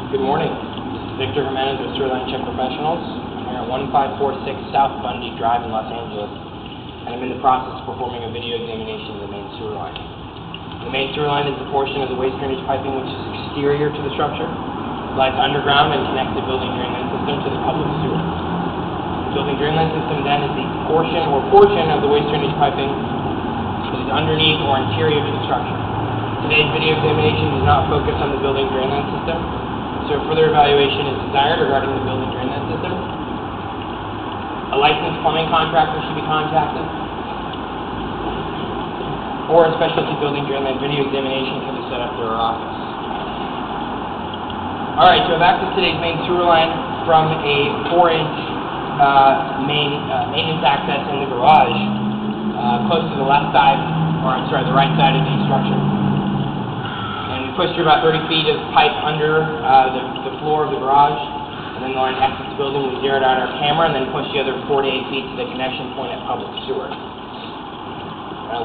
Good morning. This is Victor Jimenez with Sewer Line Check Professionals. I'm here at 1546 South Bundy Drive in Los Angeles, and I'm in the process of performing a video examination of the main sewer line. The main sewer line is the portion of the waste drainage piping which is exterior to the structure. It lies underground and connects the building drain line system to the public sewer. The building drain line system then is the portion of the waste drainage piping that is underneath or interior to the structure. Today's video examination does not focus on the building drain line system, so further evaluation is desired regarding the building drain line system. A licensed plumbing contractor should be contacted, or a specialty building drain line video examination can be set up through our office. Alright, to have access to today's main sewer line from a 4-inch maintenance access in the garage, close to the left side, or the right side of the structure. And we push through about 30 feet of pipe under the floor of the garage, and then the line exits the building. We zeroed out our camera, and then push the other 4 to 8 feet to the connection point at public sewer.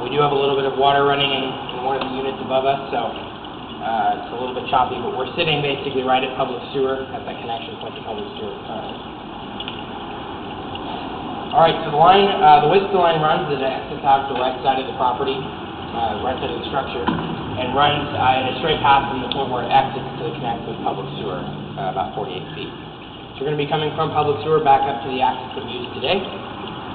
We do have a little bit of water running in one of the units above us, so it's a little bit choppy, but we're sitting basically right at public sewer at the connection point to public sewer currently. Alright, so the way the line runs is it exits out to the right side of the property, right side of the structure, and runs in a straight path from the point where it exits to connect with public sewer, about 48 feet. So we're going to be coming from public sewer back up to the access that we used today,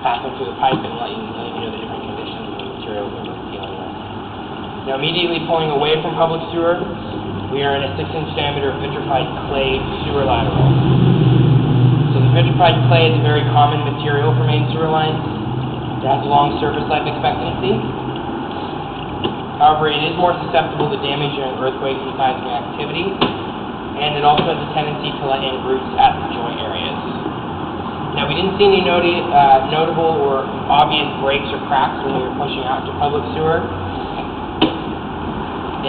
passing through the pipe and letting you know the different conditions and the materials that we're dealing with. Now, immediately pulling away from public sewer, we are in a 6-inch diameter vitrified clay sewer lateral. So the vitrified clay is a very common material for main sewer lines. It has a long surface life expectancy. However, it is more susceptible to damage during earthquake and seismic activity, and it also has a tendency to let in roots at the joint areas. Now, we didn't see any notable or obvious breaks or cracks when we were pushing out to public sewer,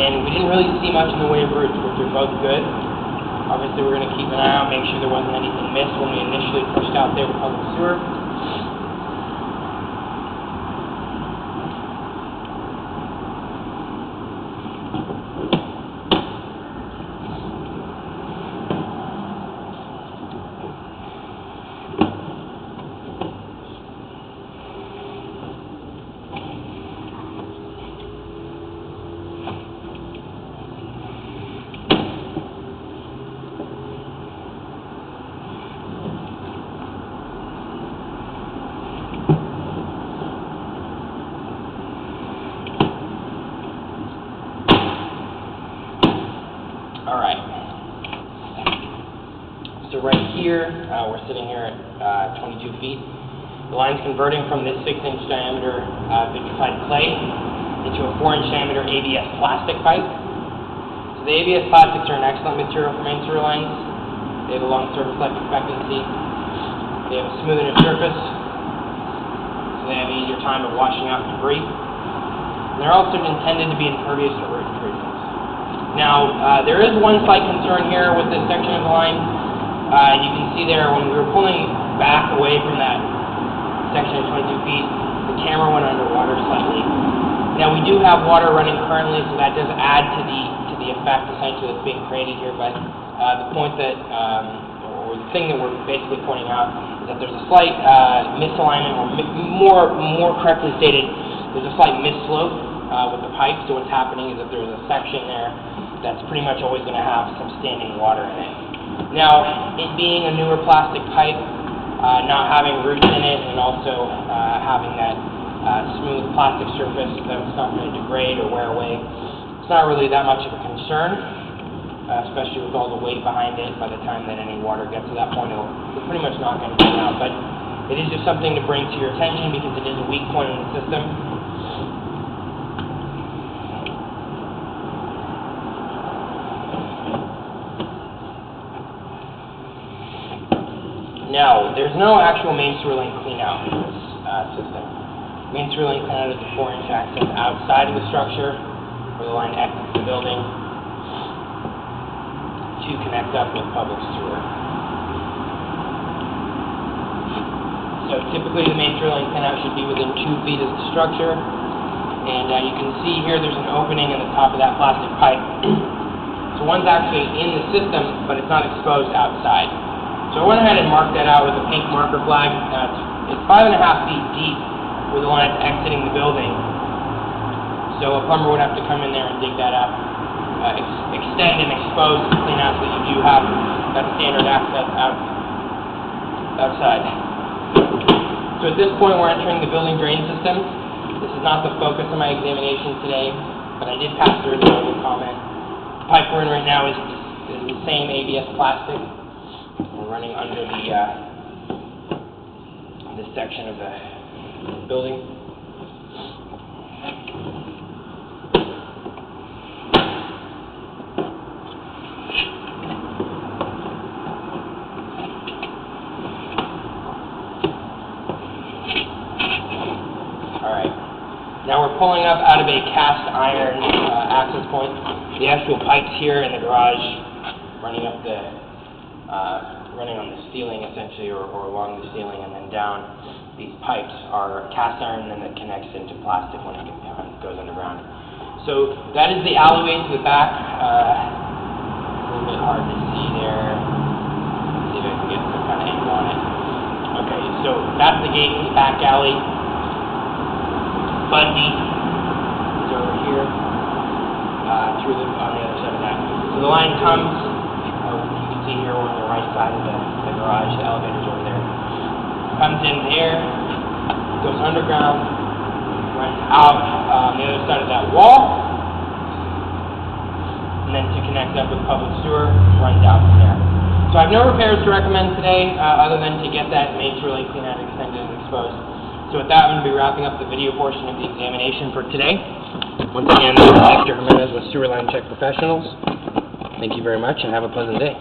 and we didn't really see much in the way of roots, which are both good. Obviously, we're going to keep an eye out, make sure there wasn't anything missed when we initially pushed out there with public sewer. Alright, so right here, we're sitting here at 22 feet. The line's converting from this 6-inch diameter vitrified clay into a 4-inch diameter ABS plastic pipe. So the ABS plastics are an excellent material for main sewer lines. They have a long surface life expectancy. They have a smooth enough surface, so they have an easier time of washing out debris. And they're also intended to be impervious to root intrusions. Now, there is one slight concern here with this section of the line. You can see there when we were pulling back away from that section of 22 feet, the camera went underwater slightly. Now, we do have water running currently, so that does add to the effect essentially that's being created here, but the point that, or the thing that we're basically pointing out is that there's a slight misalignment, or more correctly stated, there's a slight misslope with the pipe. So what's happening is that there's a section there that's pretty much always going to have some standing water in it. Now, it being a newer plastic pipe, not having roots in it, and also having that smooth plastic surface that's not going to degrade or wear away, it's not really that much of a concern, especially with all the weight behind it. By the time that any water gets to that point, it'll pretty much not going to come out. But it is just something to bring to your attention because it is a weak point in the system. Now, there's no actual main sewer line clean out in this system. Main sewer line clean out is a 4-inch access outside of the structure where the line exits the building to connect up with public sewer. So typically the main sewer line clean out should be within 2 feet of the structure, and you can see here there's an opening in the top of that plastic pipe. So one's actually in the system, but it's not exposed outside. So I went ahead and marked that out with a pink marker flag. It's 5.5 feet deep where the line's exiting the building. So a plumber would have to come in there and dig that up, extend and expose the clean out so that you do have that standard access outside. So at this point we're entering the building drain system. This is not the focus of my examination today, but I did pass through the little comment. The pipe we're in right now is the same ABS plastic. We're running under this section of the building. Now we're pulling up out of a cast iron access point. The actual pipes here in the garage, running up the, running on the ceiling essentially, or along the ceiling and then down. These pipes are cast iron and then it connects into plastic when it goes underground. So that is the alleyway to the back. A little bit hard to see there. Let's see if I can get some kind of angle on it. Okay, so that's the gate in the back alley. Bundy is over here, through on the other side of that. So the line comes, you can see here on the right side of the garage, the elevator's over there. Comes in there, goes underground, runs out on the other side of that wall, and then to connect up with public sewer, runs out from there. So I have no repairs to recommend today, other than to get that main sewer leak clean out, extended and exposed. So with that, I'm going to be wrapping up the video portion of the examination for today. Once again, this is Hector Jimenez with Sewer Line Check Professionals. Thank you very much and have a pleasant day.